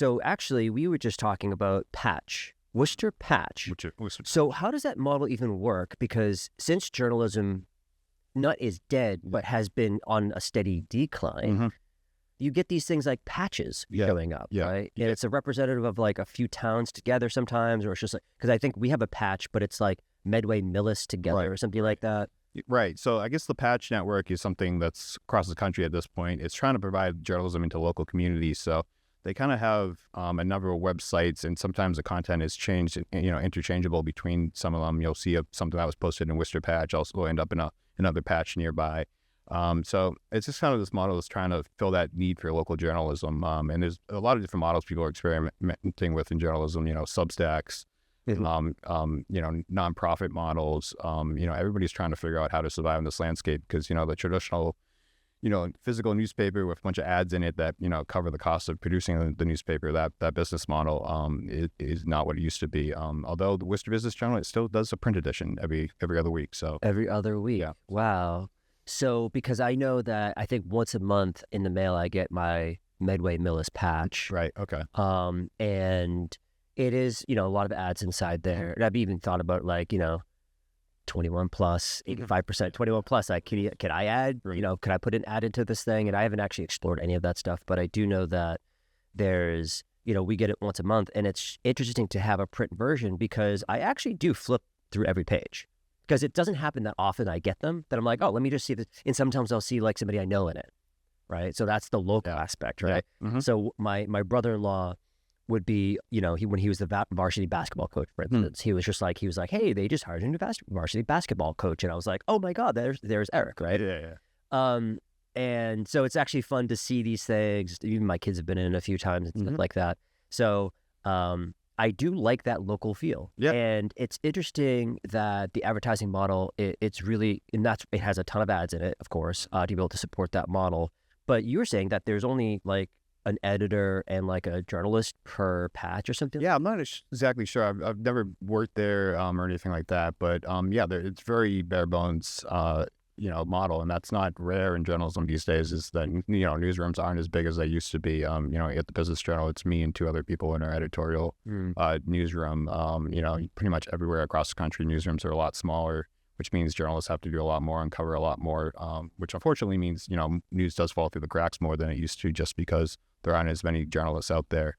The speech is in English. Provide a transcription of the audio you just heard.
So actually, we were just talking about Patch, Worcester Patch. So how does that model even work? Because since journalism not is dead, but has been on a steady decline, you get these things like patches showing up, right? And it's a representative of like a few towns together sometimes, or it's just like, because I think we have a patch, but it's like Medway Millis together or something like that. Right. So I guess the Patch Network is something that's across the country at this point. It's trying to provide journalism into local communities. So they kind of have a number of websites, and sometimes the content is changed, interchangeable between some of them. You'll see something that was posted in Worcester Patch also will end up in another patch nearby. So it's just kind of this model that's trying to fill that need for local journalism. And there's a lot of different models people are experimenting with in journalism, Substacks, nonprofit models. Everybody's trying to figure out how to survive in this landscape because, the traditional, physical newspaper with a bunch of ads in it that, cover the cost of producing the newspaper, that business model is not what it used to be. Although the Worcester Business Journal, it still does a print edition every other week. So every other week. Yeah. Wow. So because I know that I think once a month in the mail I get my Medway Millis patch. Right. Okay. And it is, a lot of ads inside there. And I've even thought about 21 plus, 85%, 21 plus. Can I add, can I put an ad into this thing? And I haven't actually explored any of that stuff, but I do know that there's, we get it once a month, and it's interesting to have a print version because I actually do flip through every page. Because it doesn't happen that often I get them, that I'm like, oh, let me just see this. And sometimes I'll see like somebody I know in it, right? So that's the local aspect, right? So my brother-in-law would be, when he was the varsity basketball coach, for instance, he was like, hey, they just hired a new varsity basketball coach. And I was like, oh my God, there's Eric, right? And so it's actually fun to see these things. Even my kids have been in a few times and stuff like that. So, I do like that local feel. And it's interesting that the advertising model, it's really, and it has a ton of ads in it, of course, to be able to support that model. But you were saying that there's only like an editor and like a journalist per patch or something? Yeah, I'm not exactly sure. I've never worked there or anything like that. But it's very bare bones, model, and that's not rare in journalism these days. Is that newsrooms aren't as big as they used to be. At the Business Journal, it's me and two other people in our editorial newsroom. Pretty much everywhere across the country, newsrooms are a lot smaller, which means journalists have to do a lot more and cover a lot more. Which unfortunately means news does fall through the cracks more than it used to, just because there aren't as many journalists out there.